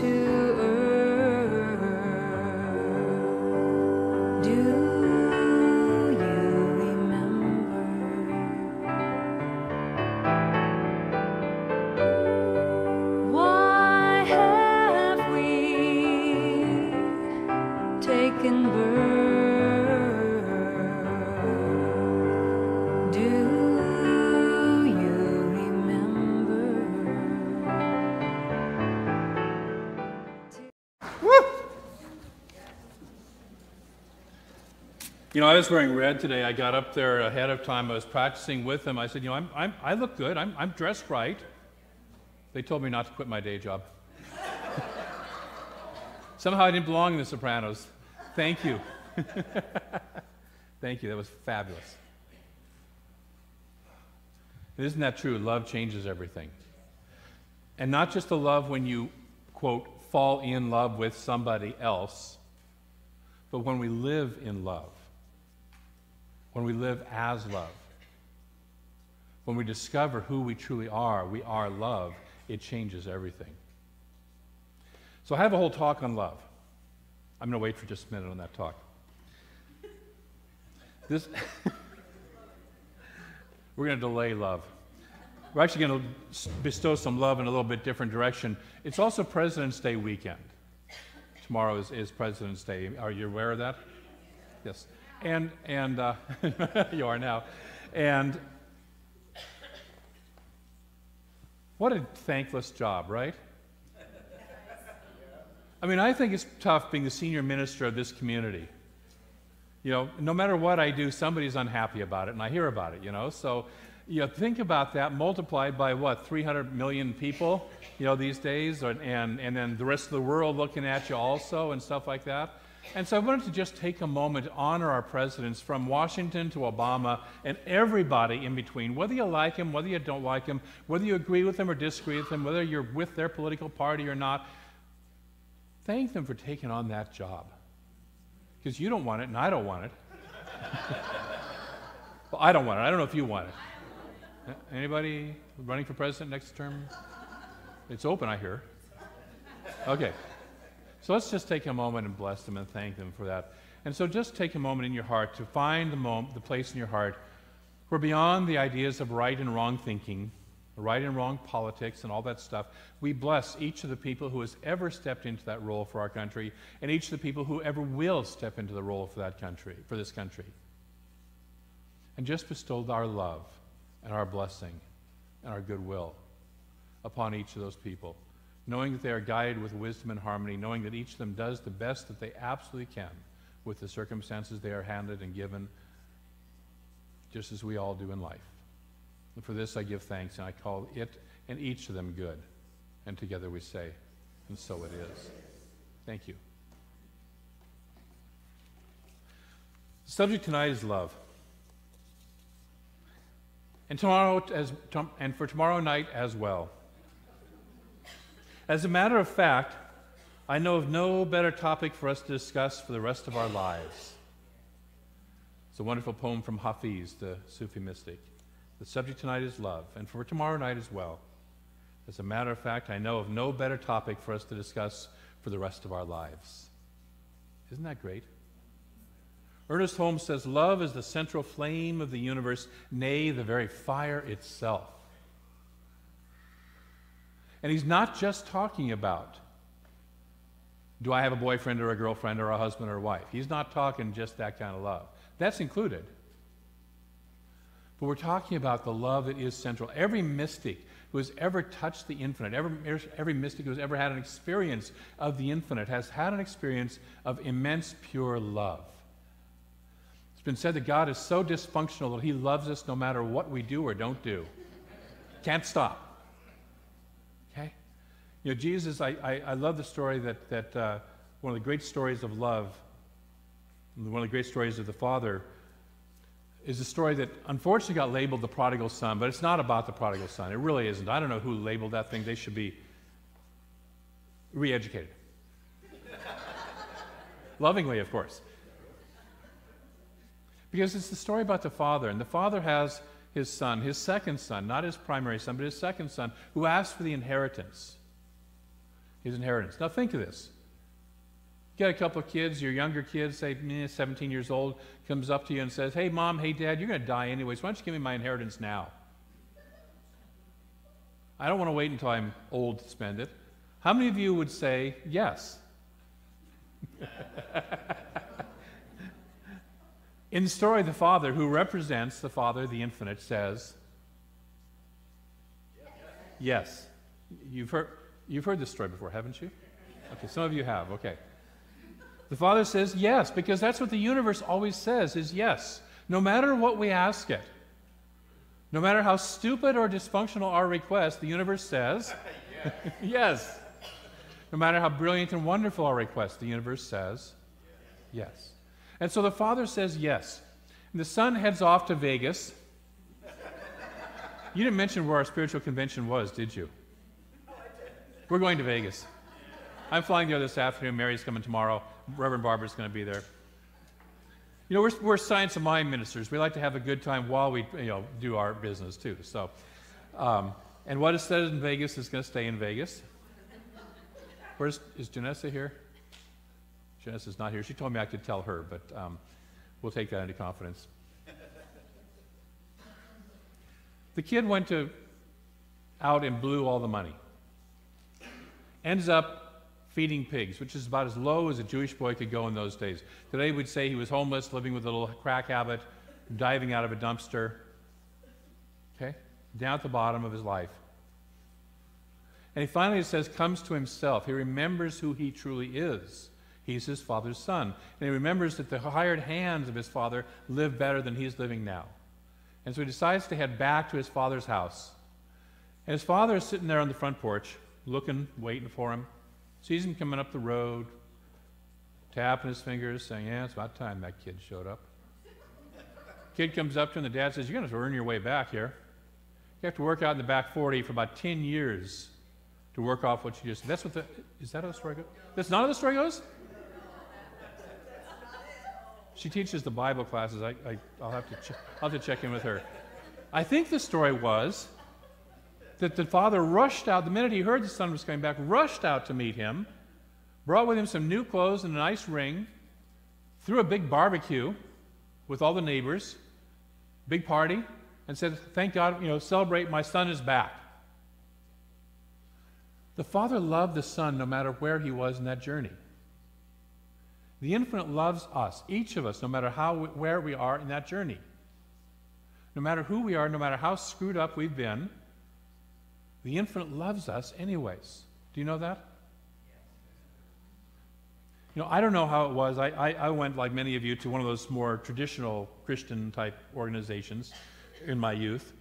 earth. Do you remember? Why have we taken birth? Do you remember? You know, I was wearing red today. I got up there ahead of time. I was practicing with them. I said, you know, I look good. I'm dressed right. They told me not to quit my day job. Somehow I didn't belong in The Sopranos. Thank you. Thank you. That was fabulous. And isn't that true? Love changes everything. And not just the love when you, quote, fall in love with somebody else, but when we live in love. When we live as love, when we discover who we truly are, we are love, it changes everything. So I have a whole talk on love. I'm going to wait for just a minute on that talk. We're going to delay love. We're actually going to bestow some love in a little bit different direction. It's also President's Day weekend. Tomorrow is President's Day. Are you aware of that? Yes. And you are now. And what a thankless job, right? I mean, I think it's tough being the senior minister of this community. You know, no matter what I do, somebody's unhappy about it, and I hear about it, you know. So, you know, think about that multiplied by what, 300 million people, you know, these days, and then the rest of the world looking at you also and stuff like that. And so I wanted to just take a moment to honor our presidents from Washington to Obama and everybody in between, whether you like him, whether you don't like him, whether you agree with them or disagree with them, whether you're with their political party or not. Thank them for taking on that job. Because you don't want it and I don't want it. Well, I don't want it. I don't know if you want it. Anybody running for president next term? It's open, I hear. Okay. So let's just take a moment and bless them and thank them for that. And so just take a moment in your heart to find the place in your heart where beyond the ideas of right and wrong thinking, right and wrong politics and all that stuff, we bless each of the people who has ever stepped into that role for our country and each of the people who ever will step into the role for that country, for this country. And just bestow our love and our blessing and our goodwill upon each of those people, knowing that they are guided with wisdom and harmony, knowing that each of them does the best that they absolutely can with the circumstances they are handed and given, just as we all do in life. And for this I give thanks, and I call it and each of them good. And together we say, and so it is. Thank you. The subject tonight is love. And for tomorrow night as well. As a matter of fact, I know of no better topic for us to discuss for the rest of our lives. It's a wonderful poem from Hafiz, the Sufi mystic. The subject tonight is love, and for tomorrow night as well. As a matter of fact, I know of no better topic for us to discuss for the rest of our lives. Isn't that great? Ernest Holmes says, love is the central flame of the universe, nay, the very fire itself. And he's not just talking about, do I have a boyfriend or a girlfriend or a husband or a wife? He's not talking just that kind of love. That's included. But we're talking about the love that is central. Every mystic who has ever touched the infinite, every mystic who has ever had an experience of the infinite has had an experience of immense pure love. It's been said that God is so dysfunctional that he loves us no matter what we do or don't do. Can't stop. Okay? You know, Jesus, I love the story that one of the great stories of love, one of the great stories of the Father, is a story that unfortunately got labeled the prodigal son, but it's not about the prodigal son. It really isn't. I don't know who labeled that thing. They should be re-educated. Lovingly, of course. Because it's the story about the father, and the father has his son, his second son, not his primary son, but his second son, who asks for the inheritance. his inheritance. Now think of this. You got a couple of kids, your younger kids, say 17 years old, comes up to you and says, hey, Mom, hey, Dad, you're going to die anyways. Why don't you give me my inheritance now? I don't want to wait until I'm old to spend it. How many of you would say yes? In the story, the Father, who represents the Father, the infinite, says, yes. You've heard this story before, haven't you? Okay, some of you have, okay. The Father says yes, because that's what the universe always says, is yes. No matter what we ask it, no matter how stupid or dysfunctional our request, the universe says yes. No matter how brilliant and wonderful our request, the universe says yes. And so the Father says yes. And the Son heads off to Vegas. You didn't mention where our spiritual convention was, did you? We're going to Vegas. I'm flying there this afternoon. Mary's coming tomorrow. Reverend Barbara's going to be there. You know, we're science of mind ministers. We like to have a good time while we, do our business too. So, and what is said in Vegas is going to stay in Vegas. Is Janessa here? Janessa's not here. She told me I could tell her, but we'll take that into confidence. The kid went out and blew all the money. Ends up feeding pigs, which is about as low as a Jewish boy could go in those days. Today we'd say he was homeless, living with a little crack habit, diving out of a dumpster, okay, down at the bottom of his life. And he finally, it says, comes to himself. He remembers who he truly is. He's his Father's son. And he remembers that the hired hands of his Father live better than he's living now. And so he decides to head back to his Father's house. And his Father is sitting there on the front porch, looking, waiting for him. Sees him coming up the road, tapping his fingers, saying, yeah, it's about time that kid showed up. Kid comes up to him, the dad says, you're going to earn your way back here. You have to work out in the back 40 for about 10 years to work off what you just... Is that how the story goes? That's not how the story goes? She teaches the Bible classes. I'll have to check in with her. I think the story was that the father rushed out, the minute he heard the son was coming back, rushed out to meet him, brought with him some new clothes and a nice ring, threw a big barbecue with all the neighbors, big party, and said, thank God, celebrate, my son is back. The Father loved the Son no matter where he was in that journey. The Infinite loves us, each of us, no matter where we are in that journey. No matter who we are, no matter how screwed up we've been, the Infinite loves us anyways. Do you know that? I don't know how it was. I went, like many of you, to one of those more traditional Christian-type organizations in my youth.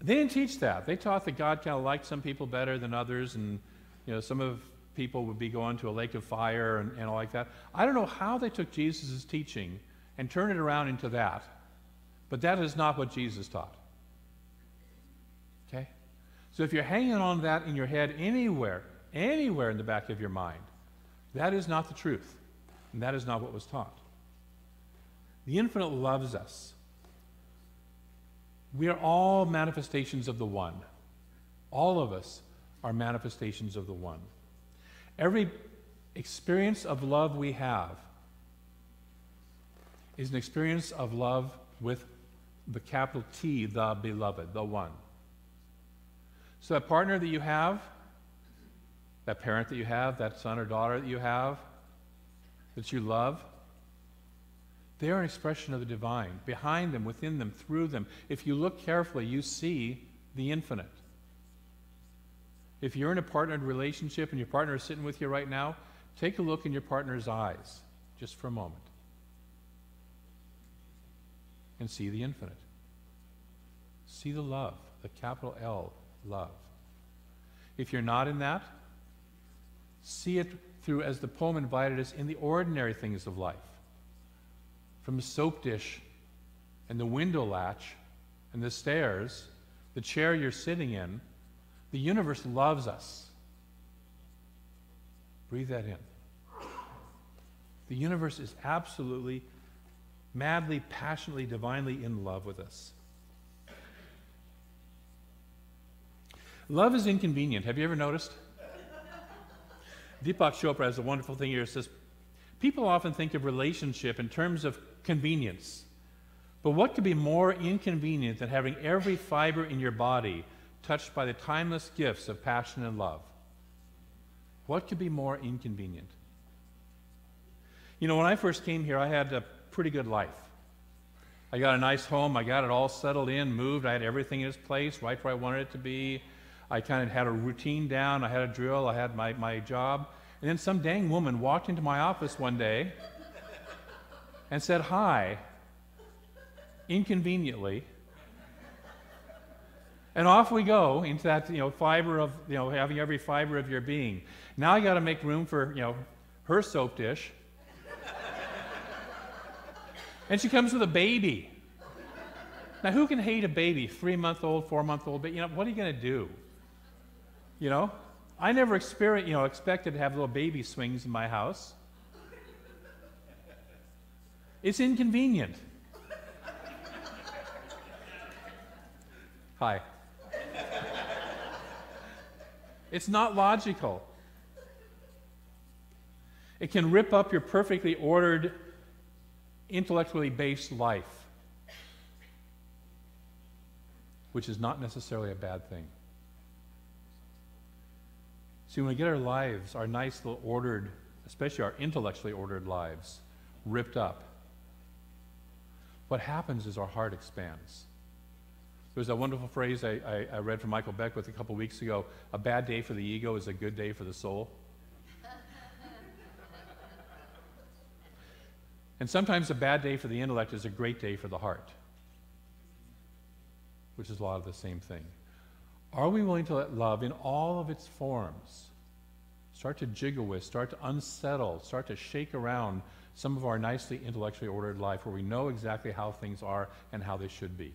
They didn't teach that. They taught that God kind of liked some people better than others, and some of people would be going to a lake of fire and all like that. I don't know how they took Jesus' teaching and turned it around into that, but that is not what Jesus taught. Okay? So if you're hanging on that in your head anywhere in the back of your mind, that is not the truth, and that is not what was taught. The Infinite loves us. We are all manifestations of the One. All of us are manifestations of the One. Every experience of love we have is an experience of love with the capital T, the Beloved, the One. So that partner that you have, that parent that you have, that son or daughter that you have, that you love, they are an expression of the divine. Behind them, within them, through them. If you look carefully, you see the infinite. If you're in a partnered relationship and your partner is sitting with you right now, take a look in your partner's eyes, just for a moment, and see the infinite. See the love, the capital L, love. If you're not in that, see it through, as the poem invited us, in the ordinary things of life. From the soap dish and the window latch and the stairs, the chair you're sitting in, the universe loves us. Breathe that in. The universe is absolutely, madly, passionately, divinely in love with us. Love is inconvenient. Have you ever noticed? Deepak Chopra has a wonderful thing here. It says, people often think of relationship in terms of convenience. But what could be more inconvenient than having every fiber in your body touched by the timeless gifts of passion and love? What could be more inconvenient? You know, when I first came here, I had a pretty good life. I got a nice home. I got it all settled in, moved. I had everything in its place, right where I wanted it to be. I kind of had a routine down. I had a drill. I had my job. And then some dang woman walked into my office one day and said, hi, inconveniently. And off we go into that, fiber of, having every fiber of your being. Now I got to make room for, her soap dish. And she comes with a baby. Now, who can hate a baby? 3-month-old, 4-month-old baby? What are you going to do? I never expected to have little baby swings in my house. It's inconvenient. Hi. It's not logical. It can rip up your perfectly ordered, intellectually based life, which is not necessarily a bad thing. See, when we get our lives, our nice little ordered, especially our intellectually ordered lives, ripped up, what happens is our heart expands. There's a wonderful phrase I read from Michael Beckwith a couple weeks ago: a bad day for the ego is a good day for the soul. And sometimes a bad day for the intellect is a great day for the heart, which is a lot of the same thing. Are we willing to let love in all of its forms start to jiggle with, start to unsettle, start to shake around some of our nicely intellectually ordered life where we know exactly how things are and how they should be?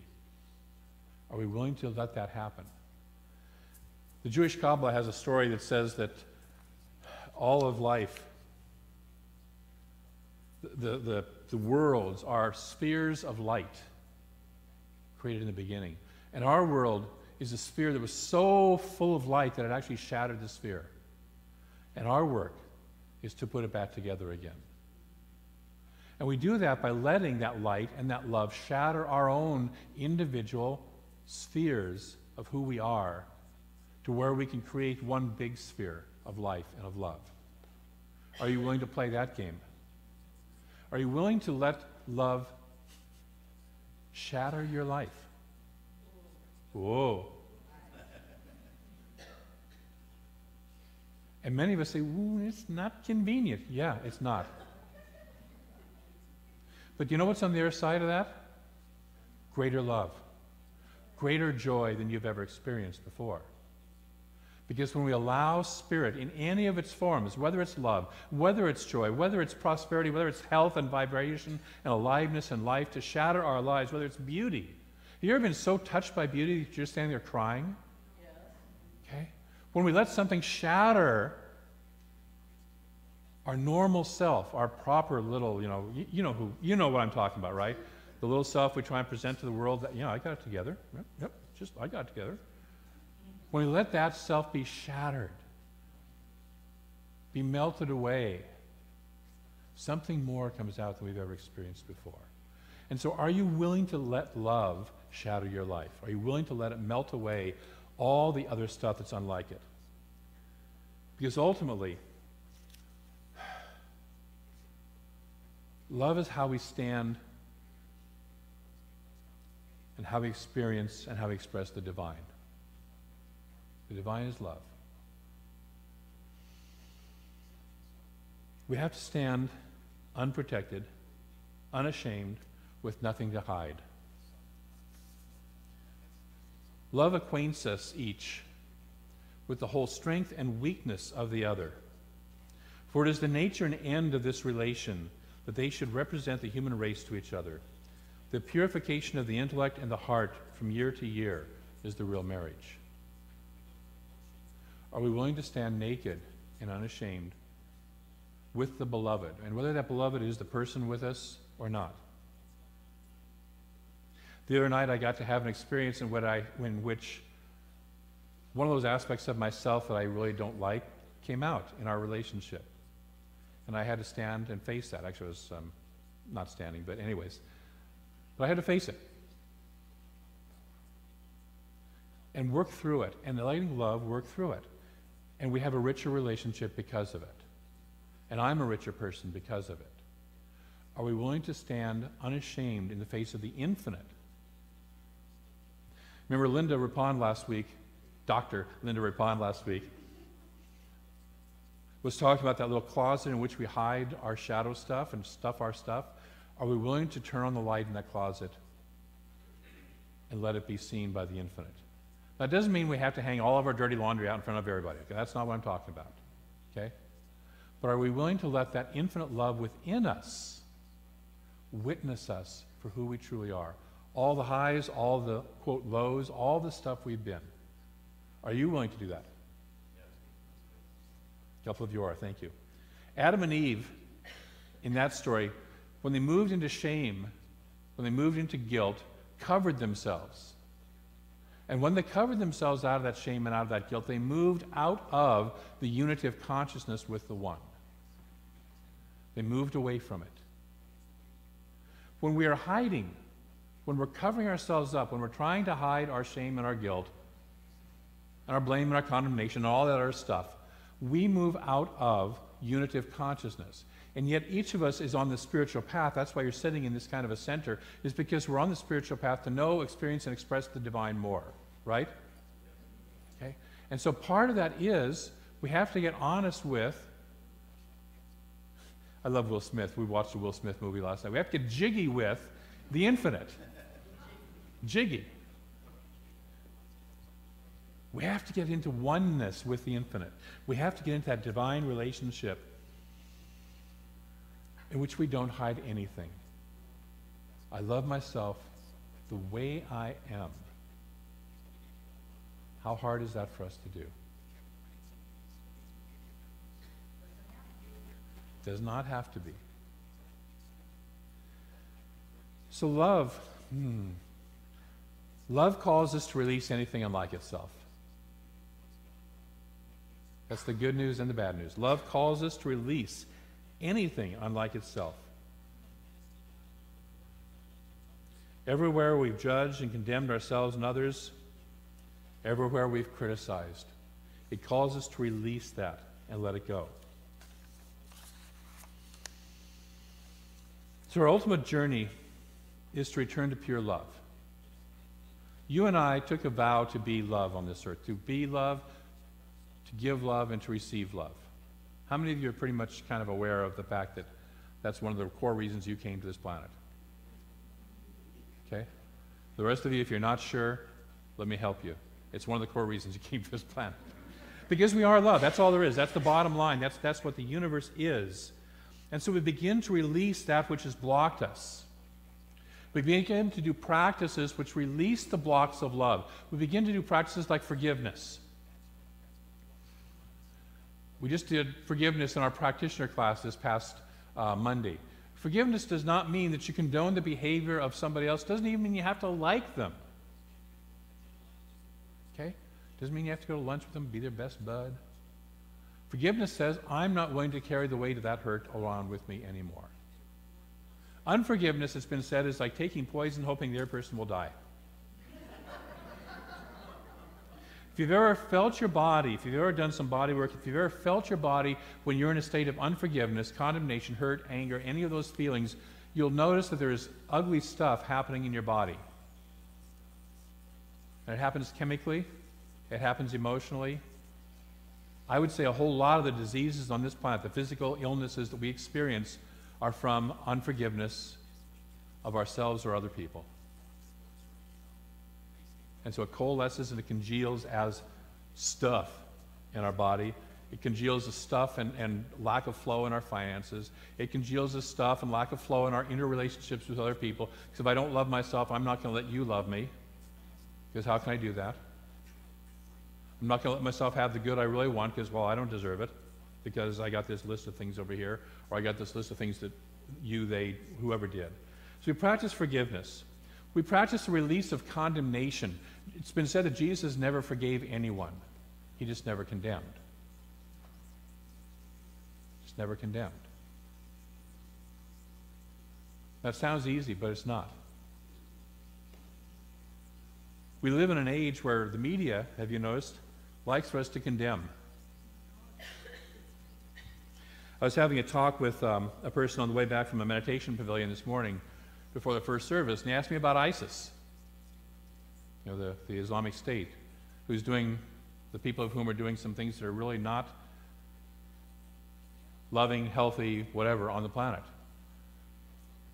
Are we willing to let that happen? The Jewish Kabbalah has a story that says that all of life, the worlds are spheres of light created in the beginning. And our world is a sphere that was so full of light that it actually shattered the sphere. And our work is to put it back together again. And we do that by letting that light and that love shatter our own individual spheres of who we are to where we can create one big sphere of life and of love. Are you willing to play that game? Are you willing to let love shatter your life? Whoa. And many of us say, ooh, it's not convenient. Yeah, it's not. But you know what's on the other side of that? Greater love. Greater joy than you've ever experienced before. Because when we allow spirit in any of its forms, whether it's love, whether it's joy, whether it's prosperity, whether it's health and vibration and aliveness and life, to shatter our lives, whether it's beauty. Have you ever been so touched by beauty that you're standing there crying? Yes. Okay? When we let something shatter our normal self, our proper little, you know what I'm talking about, right? The little self we try and present to the world that, I got it together. Yep, I got it together. When we let that self be shattered, be melted away, something more comes out than we've ever experienced before. And so are you willing to let love shatter your life? Are you willing to let it melt away all the other stuff that's unlike it? Because ultimately, love is how we stand and how we experience and how we express the divine. The divine is love. We have to stand unprotected, unashamed, with nothing to hide. Love acquaints us each with the whole strength and weakness of the other. For it is the nature and end of this relation that they should represent the human race to each other. The purification of the intellect and the heart from year to year is the real marriage. Are we willing to stand naked and unashamed with the beloved, and whether that beloved is the person with us or not? The other night I got to have an experience in which one of those aspects of myself that I really don't like came out in our relationship. And I had to stand and face that. Actually, I was not standing, but anyways. But I had to face it. And work through it. And letting love work through it. And we have a richer relationship because of it. And I'm a richer person because of it. Are we willing to stand unashamed in the face of the infinite? Remember Linda Rapon last week, Dr. Linda Rapon last week, was talking about that little closet in which we hide our shadow stuff and stuff our stuff. Are we willing to turn on the light in that closet and let it be seen by the infinite? That doesn't mean we have to hang all of our dirty laundry out in front of everybody. Okay? That's not what I'm talking about. Okay? But are we willing to let that infinite love within us witness us for who we truly are? All the highs, all the, quote, lows, all the stuff we've been. Are you willing to do that? A couple of you are, thank you. Adam and Eve, in that story, when they moved into shame, when they moved into guilt, covered themselves. And when they covered themselves out of that shame and out of that guilt, they moved out of the unity of consciousness with the one. They moved away from it. When we are hiding, when we're covering ourselves up, when we're trying to hide our shame and our guilt, and our blame and our condemnation and all that other stuff, we move out of unity of consciousness. And yet each of us is on the spiritual path. That's why you're sitting in this kind of a center, is because we're on the spiritual path to know, experience, and express the divine more, right? Okay? And so part of that is we have to get honest with, I love Will Smith. We watched a Will Smith movie last night. We have to get jiggy with the infinite. Jiggy. We have to get into oneness with the infinite. We have to get into that divine relationship in which we don't hide anything. I love myself the way I am. How hard is that for us to do? Does not have to be. So love, love calls us to release anything unlike itself. That's the good news and the bad news. Love calls us to release anything unlike itself. Everywhere we've judged and condemned ourselves and others, everywhere we've criticized, it calls us to release that and let it go. So our ultimate journey is to return to pure love. You and I took a vow to be love on this earth, to be love, to give love, and to receive love. How many of you are pretty much kind of aware of the fact that that's one of the core reasons you came to this planet? Okay? The rest of you, if you're not sure, let me help you. It's one of the core reasons you came to this planet. Because we are love. That's all there is. That's the bottom line. That's what the universe is. And so we begin to release that which has blocked us. We begin to do practices which release the blocks of love. We begin to do practices like forgiveness. We just did forgiveness in our practitioner class this past Monday. Forgiveness does not mean that you condone the behavior of somebody else. It doesn't even mean you have to like them. Okay? Doesn't mean you have to go to lunch with them, be their best bud. Forgiveness says, I'm not willing to carry the weight of that hurt around with me anymore. Unforgiveness, it's been said, is like taking poison hoping the other person will die. If you've ever felt your body, if you've ever done some body work, if you've ever felt your body when you're in a state of unforgiveness, condemnation, hurt, anger, any of those feelings, you'll notice that there's ugly stuff happening in your body. And it happens chemically, it happens emotionally. I would say a whole lot of the diseases on this planet, the physical illnesses that we experience, are from unforgiveness of ourselves or other people. And so it coalesces and it congeals as stuff in our body. It congeals as stuff and lack of flow in our finances. It congeals as stuff and lack of flow in our interrelationships with other people. Because if I don't love myself, I'm not going to let you love me. Because how can I do that? I'm not going to let myself have the good I really want because, well, I don't deserve it. Because I got this list of things over here, or I got this list of things that you, they, whoever did. So we practice forgiveness. We practice the release of condemnation. It's been said that Jesus never forgave anyone. He just never condemned. never condemned. That sounds easy, but it's not. We live in an age where the media, have you noticed, likes for us to condemn. I was having a talk with a person on the way back from a meditation pavilion this morning before the first service, and he asked me about ISIS, the Islamic State, the people of whom are doing some things that are really not loving, healthy, whatever, on the planet.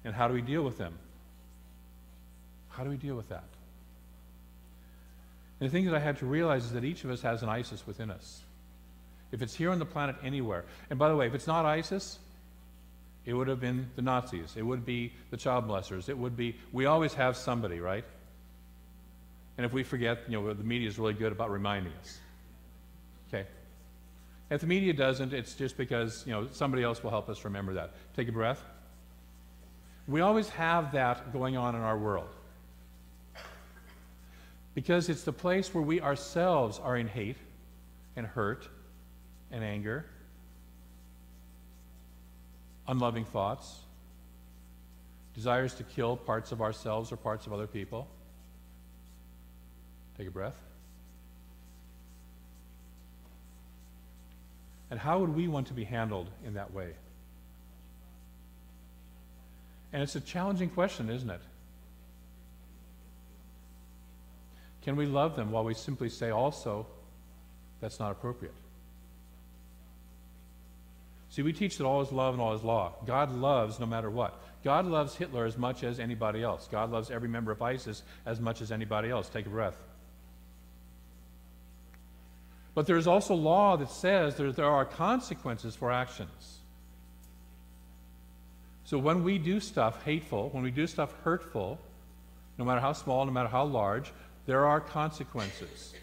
And how do we deal with them? How do we deal with that? And the thing that I had to realize is that each of us has an ISIS within us. If it's here on the planet anywhere, and by the way, if it's not ISIS, it would have been the Nazis, it would be the child molesters, we always have somebody, right? And if we forget, the media is really good about reminding us. Okay? If the media doesn't, it's just because, somebody else will help us remember that. Take a breath. We always have that going on in our world. Because it's the place where we ourselves are in hate and hurt and anger, unloving thoughts, desires to kill parts of ourselves or parts of other people. Take a breath. And how would we want to be handled in that way? And it's a challenging question, isn't it? Can we love them while we simply say also, that's not appropriate? See, we teach that all is love and all is law. God loves no matter what. God loves Hitler as much as anybody else. God loves every member of ISIS as much as anybody else. Take a breath. But there is also law that says there are consequences for actions. So when we do stuff hateful, when we do stuff hurtful, no matter how small, no matter how large, there are consequences.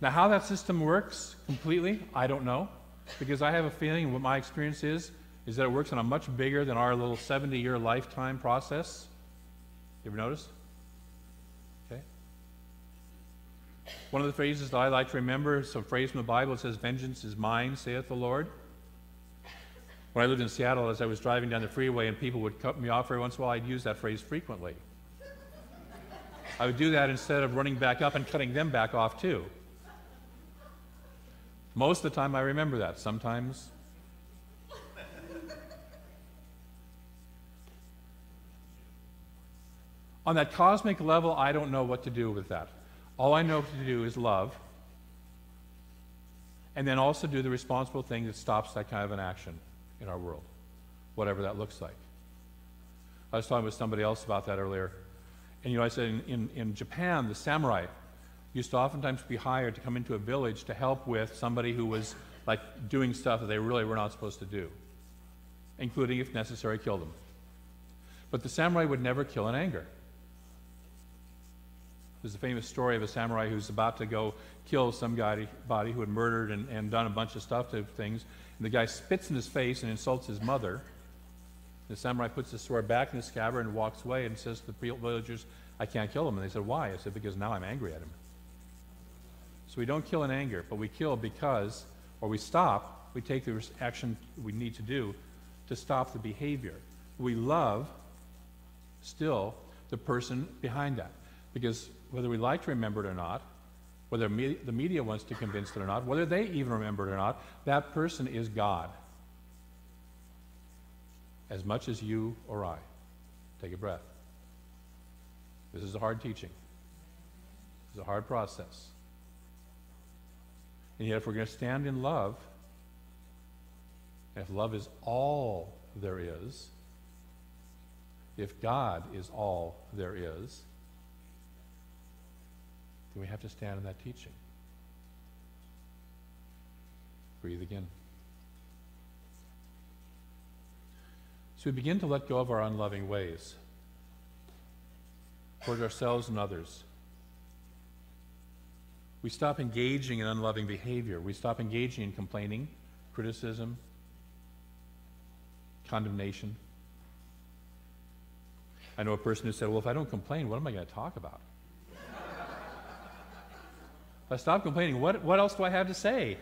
Now, how that system works completely, I don't know, because I have a feeling what my experience is that it works on a much bigger than our little 70-year lifetime process. You ever noticed? Okay. One of the phrases that I like to remember is a phrase from the Bible that says, "Vengeance is mine, saith the Lord." When I lived in Seattle, as I was driving down the freeway and people would cut me off every once in a while, I'd use that phrase frequently. I would do that instead of running back up and cutting them back off too. Most of the time I remember that. Sometimes on that cosmic level, I don't know what to do with that. All I know to do is love, and then also do the responsible thing that stops that kind of an action in our world, whatever that looks like. I was talking with somebody else about that earlier, and I said in Japan, the samurai used to oftentimes be hired to come into a village to help with somebody who was like doing stuff that they really were not supposed to do, including, if necessary, kill them. But the samurai would never kill in anger. There's a famous story of a samurai who's about to go kill somebody who had murdered and done a bunch of stuff to things, and the guy spits in his face and insults his mother. The samurai puts his sword back in his scabbard and walks away and says to the villagers, "I can't kill him." And they said, "Why?" I said, "Because now I'm angry at him." So we don't kill in anger, but we kill because, or we stop, we take the action we need to do to stop the behavior. We love still the person behind that. Because whether we like to remember it or not, whether the media wants to convince it or not, whether they even remember it or not, that person is God. As much as you or I. Take a breath. This is a hard teaching. This is a hard process. And yet if we're going to stand in love, and if love is all there is, if God is all there is, then we have to stand in that teaching. Breathe again. So we begin to let go of our unloving ways towards ourselves and others. We stop engaging in unloving behavior. We stop engaging in complaining, criticism, condemnation. I know a person who said, "Well, if I don't complain, what am I going to talk about? If I stop complaining, what else do I have to say?"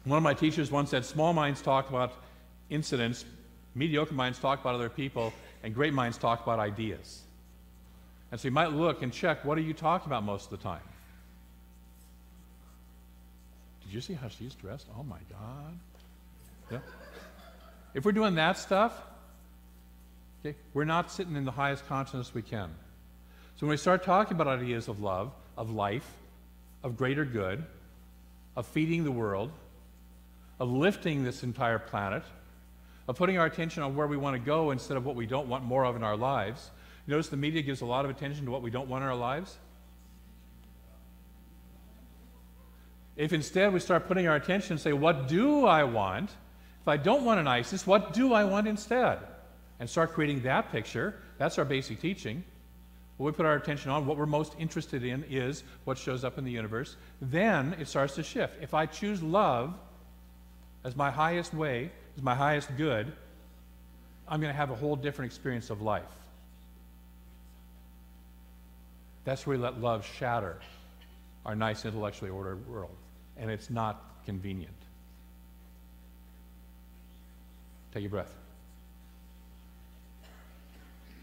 One of my teachers once said, small minds talk about incidents, mediocre minds talk about other people, and great minds talk about ideas. And so you might look and check, what are you talking about most of the time? Did you see how she's dressed? Oh my God. Yeah. If we're doing that stuff, okay, we're not sitting in the highest consciousness we can. So when we start talking about ideas of love, of life, of greater good, of feeding the world, of lifting this entire planet, of putting our attention on where we want to go instead of what we don't want more of in our lives. You notice the media gives a lot of attention to what we don't want in our lives? If instead we start putting our attention and say, what do I want? If I don't want an ISIS, what do I want instead? And start creating that picture. That's our basic teaching. What we put our attention on, what we're most interested in is what shows up in the universe. Then it starts to shift. If I choose love as my highest way, as my highest good, I'm going to have a whole different experience of life. That's where we let love shatter our nice intellectually ordered world. And it's not convenient. Take a breath.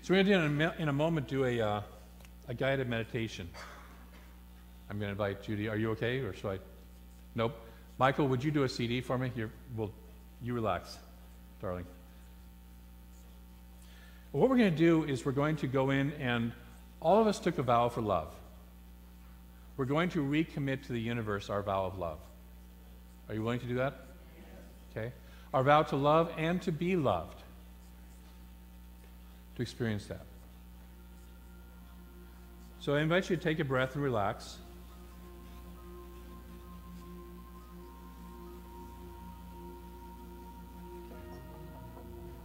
So we're going to, in a moment, do a guided meditation. I'm going to invite Judy. Are you okay, or should I? Nope. Michael, would you do a CD for me? You relax, darling. What we're going to do is we're going to go in and all of us took a vow for love. We're going to recommit to the universe our vow of love. Are you willing to do that? Okay. Our vow to love and to be loved. To experience that. So I invite you to take a breath and relax.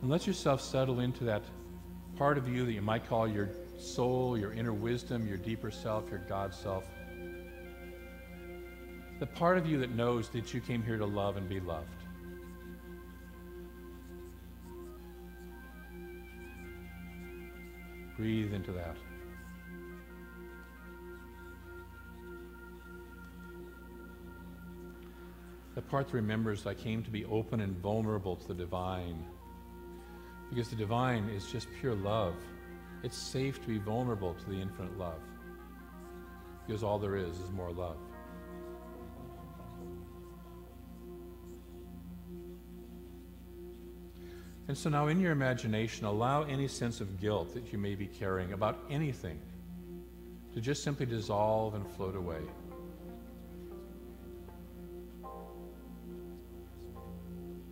And let yourself settle into that part of you that you might call your soul, your inner wisdom, your deeper self, your God self. The part of you that knows that you came here to love and be loved. Breathe into that. The part that remembers I came to be open and vulnerable to the divine. Because the divine is just pure love. It's safe to be vulnerable to the infinite love. Because all there is more love. And so now in your imagination, allow any sense of guilt that you may be carrying about anything to just simply dissolve and float away.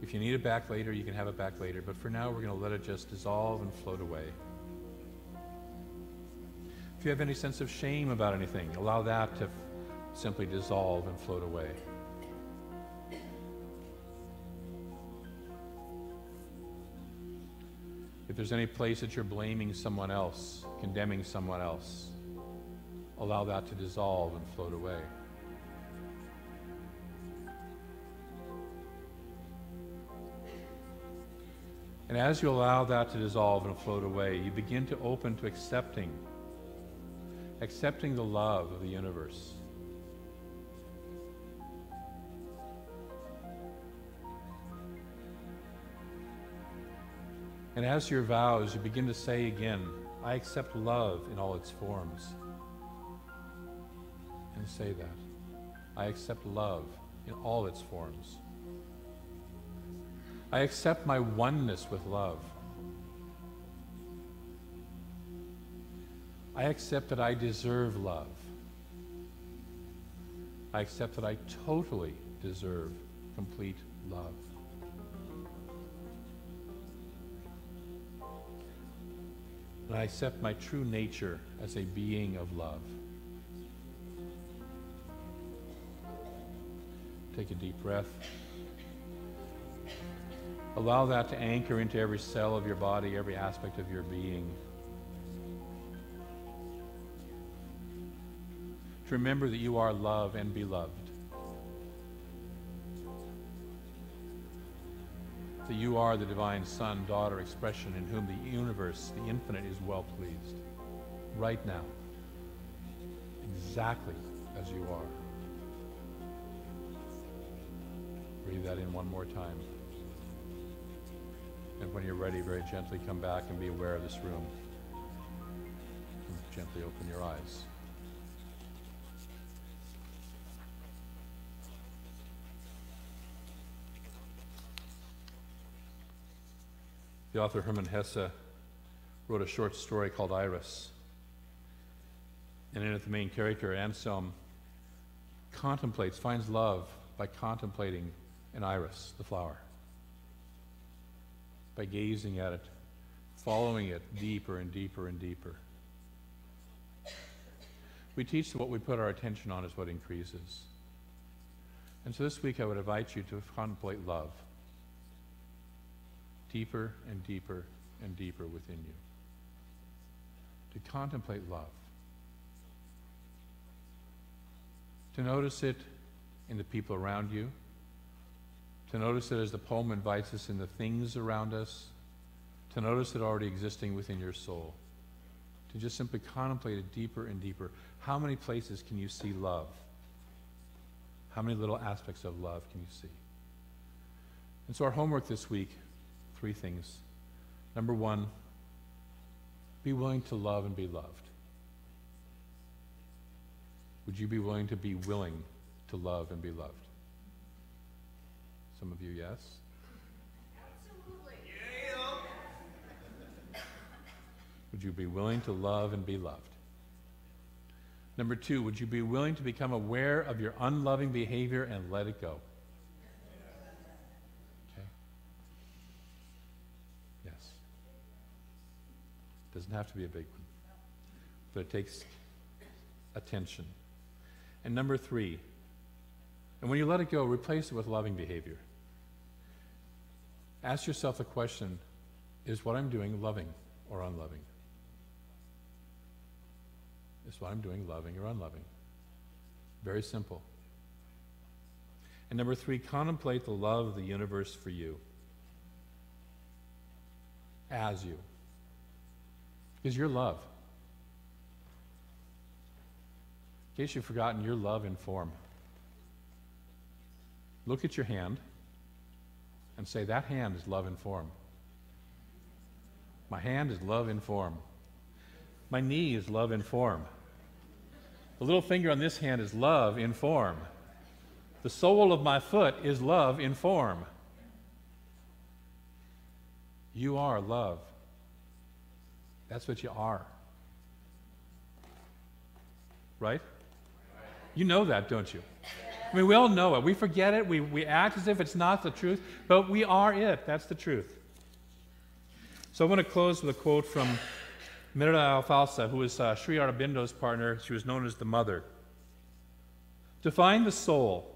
If you need it back later, you can have it back later, but for now we're going to let it just dissolve and float away. If you have any sense of shame about anything, allow that to simply dissolve and float away. If there's any place that you're blaming someone else, condemning someone else, allow that to dissolve and float away. And as you allow that to dissolve and float away, you begin to open to accepting the love of the universe. And as your vows, you begin to say again, I accept love in all its forms. And say that. I accept love in all its forms. I accept my oneness with love. I accept that I deserve love. I accept that I totally deserve complete love. And I accept my true nature as a being of love. Take a deep breath. Allow that to anchor into every cell of your body, every aspect of your being. To remember that you are love and beloved. That you are the divine son, daughter, expression in whom the universe, the infinite, is well pleased. Right now. Exactly as you are. Breathe that in one more time. And when you're ready, very gently come back and be aware of this room. And gently open your eyes. The author Hermann Hesse wrote a short story called Iris. And in it, the main character, Anselm, finds love by contemplating an iris, the flower, by gazing at it, following it deeper and deeper and deeper. We teach that what we put our attention on is what increases. And so this week I would invite you to contemplate love deeper and deeper and deeper within you. To contemplate love. To notice it in the people around you. To notice it as the poem invites us in the things around us. To notice it already existing within your soul. To just simply contemplate it deeper and deeper. How many places can you see love? How many little aspects of love can you see? And so our homework this week, 3 things. Number 1, be willing to love and be loved. Would you be willing to be willing to love and be loved? Some of you, yes? Absolutely. Would you be willing to love and be loved? Number 2, would you be willing to become aware of your unloving behavior and let it go? Okay? Yes. Doesn't have to be a big one, but it takes attention. And number 3, and when you let it go, replace it with loving behavior. Ask yourself the question, is what I'm doing loving or unloving? Is what I'm doing loving or unloving? Very simple. And number 3, contemplate the love of the universe for you. As you. Because you're love. In case you've forgotten, you're love in form. Look at your hand and say, that hand is love in form. My hand is love in form. My knee is love in form. The little finger on this hand is love in form. The sole of my foot is love in form. You are love. That's what you are. Right? You know that, don't you? I mean, we all know it. We forget it. We act as if it's not the truth, but we are it. That's the truth. So I want to close with a quote from Mirra Alfalsa, who was Sri Aurobindo's partner. She was known as the Mother. To find the soul,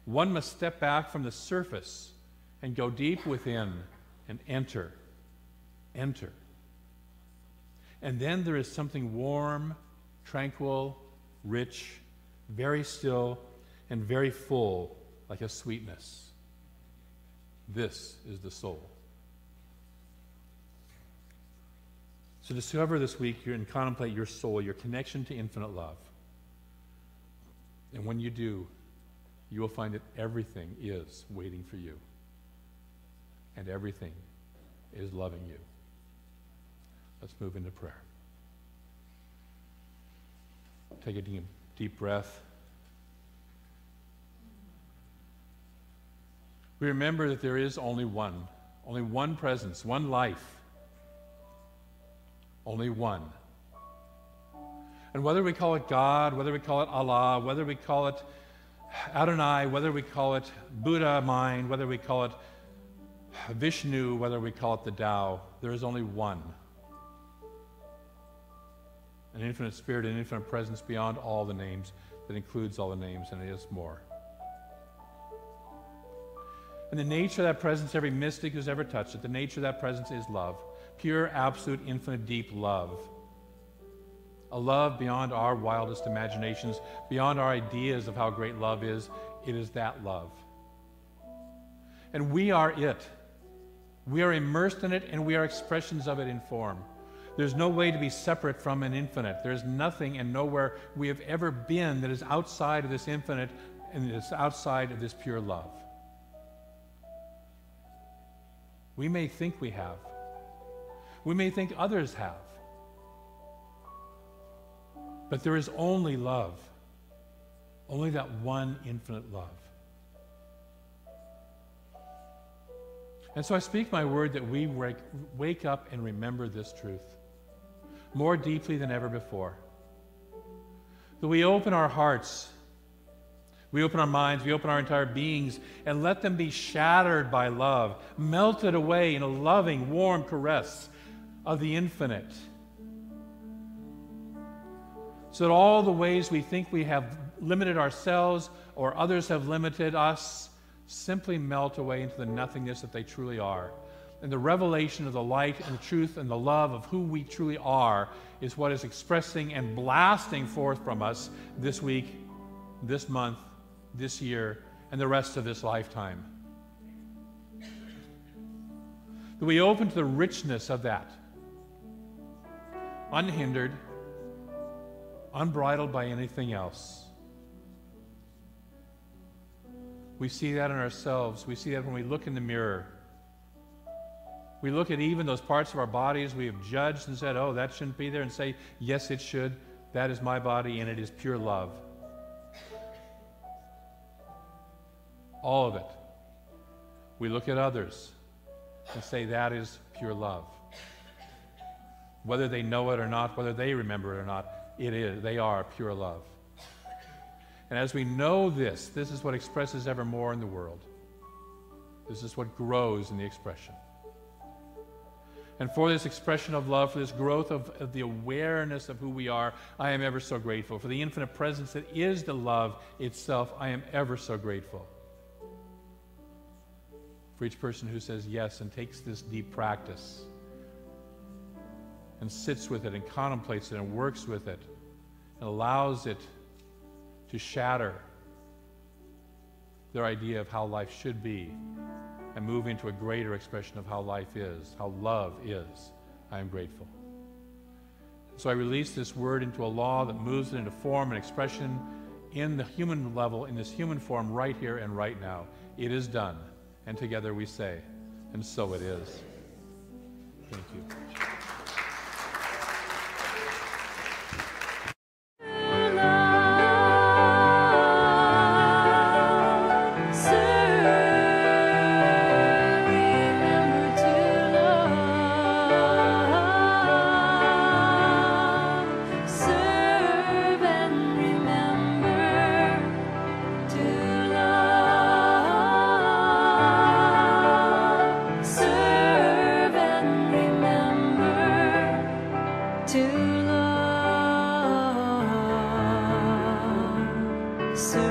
one must step back from the surface and go deep within and enter. Enter. And then there is something warm, tranquil, rich, very still, and very full, like a sweetness. This is the soul. So discover this week and contemplate your soul, your connection to infinite love. And when you do, you will find that everything is waiting for you. And everything is loving you. Let's move into prayer. Take a deep breath. We remember that there is only one presence, one life. Only one. And whether we call it God, whether we call it Allah, whether we call it Adonai, whether we call it Buddha mind, whether we call it Vishnu, whether we call it the Tao, there is only one. An infinite spirit, an infinite presence beyond all the names, that includes all the names, and it is more. And the nature of that presence, every mystic who's ever touched it, the nature of that presence is love. Pure, absolute, infinite, deep love. A love beyond our wildest imaginations, beyond our ideas of how great love is. It is that love. And we are it. We are immersed in it, and we are expressions of it in form. There's no way to be separate from an infinite. There's nothing and nowhere we have ever been that is outside of this infinite and is outside of this pure love. We may think we have. We may think others have. But there is only love. Only that one infinite love. And so I speak my word that we wake up and remember this truth more deeply than ever before. That we open our hearts, we open our minds, we open our entire beings, and let them be shattered by love, melted away in a loving, warm caress of the infinite. So that all the ways we think we have limited ourselves or others have limited us simply melt away into the nothingness that they truly are. And the revelation of the light and the truth and the love of who we truly are is what is expressing and blasting forth from us this week, this month, this year, and the rest of this lifetime. That we open to the richness of that, unhindered, unbridled by anything else. We see that in ourselves. We see that when we look in the mirror. We look at even those parts of our bodies we have judged and said, oh, that shouldn't be there, and say, yes, it should. That is my body, and it is pure love. All of it. We look at others and say, that is pure love. Whether they know it or not, whether they remember it or not, it is. They are pure love. And as we know this, this is what expresses ever more in the world. This is what grows in the expression. And for this expression of love, for this growth of the awareness of who we are, I am ever so grateful. For the infinite presence that is the love itself, I am ever so grateful. For each person who says yes and takes this deep practice and sits with it and contemplates it and works with it and allows it to shatter their idea of how life should be and move into a greater expression of how life is, how love is. I am grateful. So I release this word into a law that moves it into form and expression in the human level, in this human form right here and right now. It is done. And together we say, and so it is. Thank you. To love, serve.